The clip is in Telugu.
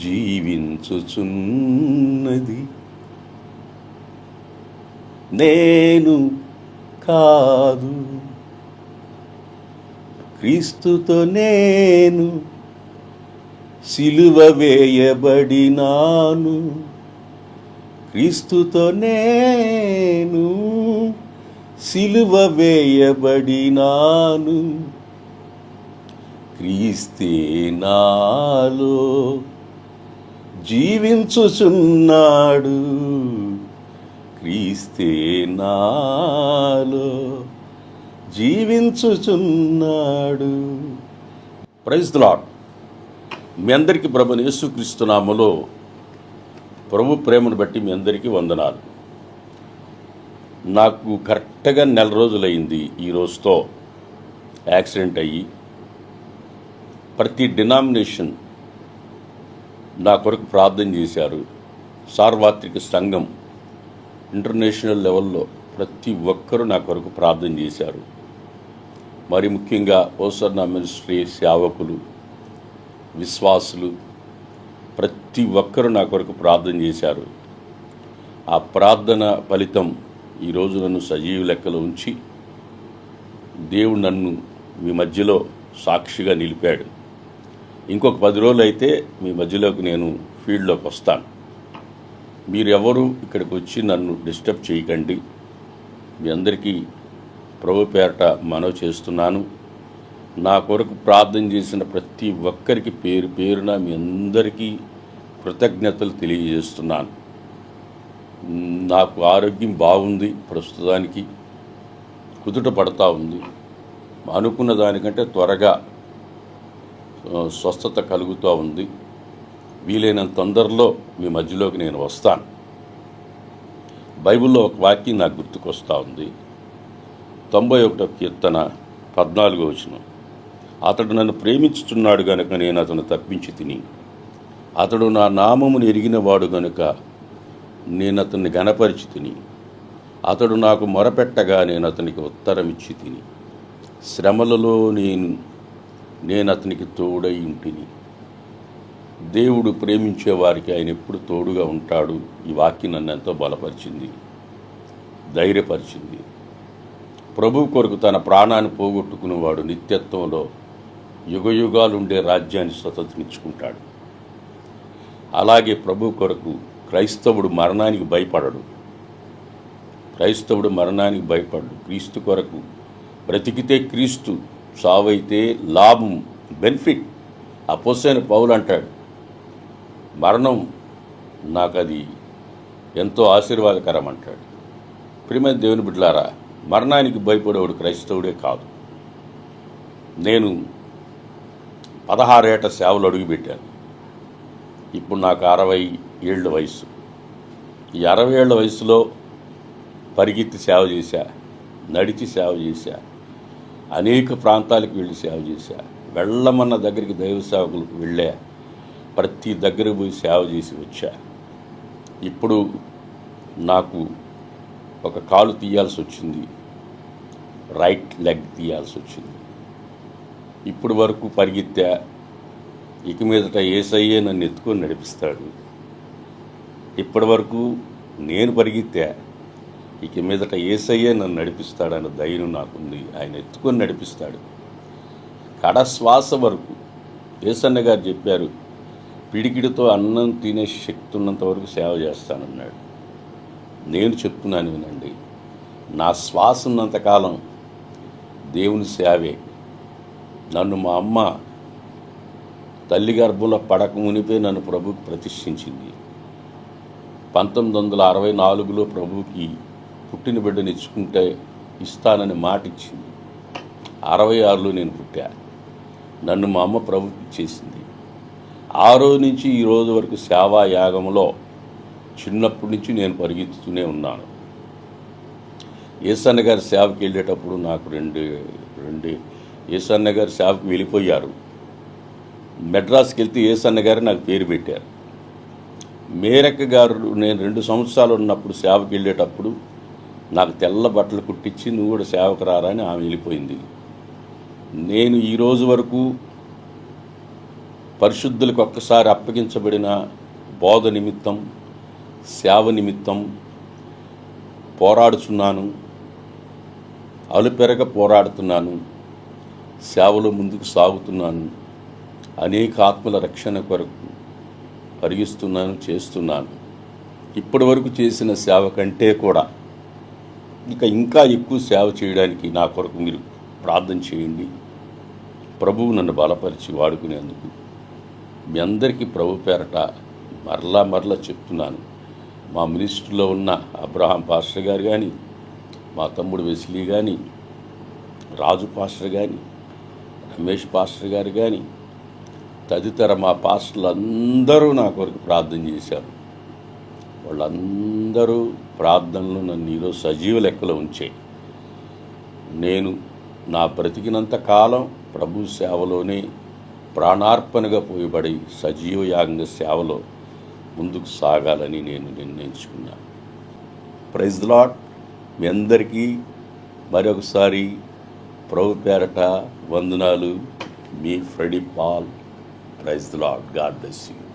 జీవించుచున్నది. నేను కాదు, క్రీస్తుతో నేను సిలువ వేయబడినాను. క్రీస్తుతో నేను సిలువ వేయబడినాను. క్రీస్తే నాలో జీవించుచున్నాడు. క్రీస్తే నాలో జీవించుచున్నాడు. Praise the Lord. మీ అందరికీ ప్రభువైన యేసుక్రీస్తు నామములో ప్రభు ప్రేమను బట్టి మీ అందరికీ వందనాలు. నాకు కరెక్ట్గా 1 నెల రోజులైంది ఈ రోజుతో యాక్సిడెంట్ అయ్యి. ప్రతి డినామినేషన్ నా కొరకు ప్రార్థన చేశారు. సార్వత్రిక సంఘం ఇంటర్నేషనల్ లెవెల్లో ప్రతి ఒక్కరూ నా కొరకు ప్రార్థన చేశారు. మరి ముఖ్యంగా ఓసర్నా మినిస్ట్రీ సేవకులు, విశ్వాసులు ప్రతి ఒక్కరూ నా కొరకు ప్రార్థన చేశారు. ఆ ప్రార్థన ఫలితం ఈరోజు నన్ను సజీవ లెక్కలో ఉంచి దేవుడు నన్ను మీ మధ్యలో సాక్షిగా నిలిపాడు. ఇంకొక 10 రోజులు అయితే మీ మధ్యలోకి నేను ఫీల్డ్లోకి వస్తాను. మీరు ఎవరు ఇక్కడికి వచ్చి నన్ను డిస్టర్బ్ చేయకండి. మీ అందరికీ ప్రభు పేరట మనవి చేస్తున్నాను. నా కొరకు ప్రార్థన చేసిన ప్రతి ఒక్కరికి పేరు పేరున మీ అందరికీ కృతజ్ఞతలు తెలియజేస్తున్నాను. నాకు ఆరోగ్యం బాగుంది, ప్రస్తుతానికి కుదుట పడతా ఉంది. అనుకున్న దానికంటే త్వరగా స్వస్థత కలుగుతూ ఉంది. వీలైనంత తొందరలో మీ మధ్యలోకి నేను వస్తాను. బైబిల్లో ఒక వాక్యం నాకు గుర్తుకొస్తూ ఉంది. 91వ కీర్తన 14వ వచనం. అతడు నన్ను ప్రేమించుచున్నాడు గనుక నేను అతను తప్పించి తిని, అతడు నా నామమును ఎరిగినవాడు గనుక నేను అతన్ని గణపరిచి తిని, అతడు నాకు మొరపెట్టగా నేను అతనికి ఉత్తరం ఇచ్చి తిని, శ్రమలలో నేను అతనికి తోడై ఉంటిని. దేవుడు ప్రేమించే వారికి ఆయన ఎప్పుడు తోడుగా ఉంటాడు. ఈ వాక్యం నన్ను ఎంతో బలపరిచింది, ధైర్యపరిచింది. ప్రభు కొరకు తన ప్రాణాన్ని పోగొట్టుకునేవాడు నిత్యత్వంలో యుగయుగాలుండే రాజ్యాన్ని స్వతంత్రించుకుంటాడు. అలాగే ప్రభు కొరకు క్రైస్తవుడు మరణానికి భయపడడు. క్రీస్తు కొరకు బ్రతికితే క్రీస్తు, సావైతే లాభం, బెనిఫిట్. అపోస్తలుడైన పౌలు అంటాడు, మరణం నాకు అది ఎంతో ఆశీర్వాదకరం అంటాడు. ప్రియమైన దేవుని బిడ్డలారా, మరణానికి భయపడేవాడు క్రైస్తవుడే కాదు. నేను 16 ఏట సేవలు అడుగుపెట్టాను. ఇప్పుడు నాకు 60 ఏళ్ళ వయసు. ఈ 60 ఏళ్ల వయసులో పరిగెత్తి సేవ చేశా, నడిచి సేవ చేశా, అనేక ప్రాంతాలకు వెళ్ళి సేవ చేశా. వెళ్ళమన్న దగ్గరికి దైవ సేవకులకు వెళ్ళా, ప్రతి దగ్గరకు పోయి సేవ చేసి వచ్చా. ఇప్పుడు నాకు ఒక కాలు తీయాల్సి వచ్చింది, రైట్ లెగ్ తీయాల్సి వచ్చింది. ఇప్పుడు వరకు పరిగెత్తా. ఇక మీదట యేసయ్యే నన్ను ఎత్తుకొని నడిపిస్తాడు. ఇప్పటి వరకు నేను పరిగెత్తా, ఇక మీదట యేసయ్యే నన్ను నడిపిస్తాడన్న ధైర్యం నాకుంది. ఆయన ఎత్తుకొని నడిపిస్తాడు. కడశ్వాస వరకు. యేసన్న గారు చెప్పారు, పిడికిడితో అన్నం తినే శక్తి ఉన్నంత వరకు సేవ చేస్తానన్నాడు. నేను చెప్తున్నాను వినండి, నా శ్వాస ఉన్నంతకాలం దేవుని సేవే. నన్ను మా అమ్మ తల్లి గర్భంలో పడక మునిపే నన్ను ప్రభువుకి ప్రతిష్ఠించింది. 1964లో ప్రభువుకి పుట్టిన బిడ్డను ఇచ్చుకుంటే ఇస్తానని మాట ఇచ్చింది. 66లో నేను పుట్టా. నన్ను మా అమ్మ ప్రభువుకి ఇచ్చేసింది. ఆ రోజు నుంచి ఈ రోజు వరకు సేవా యాగంలో చిన్నప్పటి నుంచి నేను పరిగెత్తుతూనే ఉన్నాను. యేసన్న గారి సేవకి వెళ్ళేటప్పుడు నాకు రెండు యేసన్న గారి సేవకి వెళ్ళిపోయారు. మెడ్రాస్కి వెళ్తే యేసన్న గారు నాకు పేరు పెట్టారు. మేరక్క గారు నేను 2 సంవత్సరాలు ఉన్నప్పుడు సేవకి వెళ్ళేటప్పుడు నాకు తెల్ల బట్టలు కుట్టించి నువ్వు కూడా సేవకు రారా అని ఆమె వెళ్ళిపోయింది. నేను ఈరోజు వరకు పరిశుద్ధులకు ఒక్కసారి అప్పగించబడిన బోధ నిమిత్తం, సేవ నిమిత్తం పోరాడుచున్నాను. అలుపెరగ పోరాడుతున్నాను. సేవలో ముందుకు సాగుతున్నాను. అనేక ఆత్మల రక్షణ కొరకు పరిగిస్తున్నాను, చేస్తున్నాను. ఇప్పటి వరకు చేసిన సేవ కంటే కూడా ఇంకా ఎక్కువ సేవ చేయడానికి నా కొరకు మీరు ప్రార్థన చేయండి. ప్రభువు నన్ను బలపరిచి వాడుకునేందుకు మీ అందరికీ ప్రభు పేరట మరలా చెప్తున్నాను. మా మినిస్ట్రీలో ఉన్న అబ్రహాం పాస్టర్ గారు కానీ, మా తమ్ముడు వెస్లీ కానీ, రాజు పాస్టర్ కానీ, రమేష్ పాస్టర్ గారు కానీ, తదితర మా పాస్టర్లు అందరూ నా కొరకు ప్రార్థన చేశారు. వాళ్ళందరూ ప్రార్థనలు నన్ను ఈరోజు సజీవ లెక్కలో ఉంచాయి. నేను నా బ్రతికినంత కాలం ప్రభు సేవలోనే ప్రాణార్పణగా పోయబడి సజీవ యాగంగా సేవలో ముందుకు సాగాలని నేను నిర్ణయించుకున్నాను. Praise the Lord. మీ అందరికీ మరొకసారి ప్రభు పేరట వందనాలు. మీ Freddy Paul. Praise the Lord. God bless you.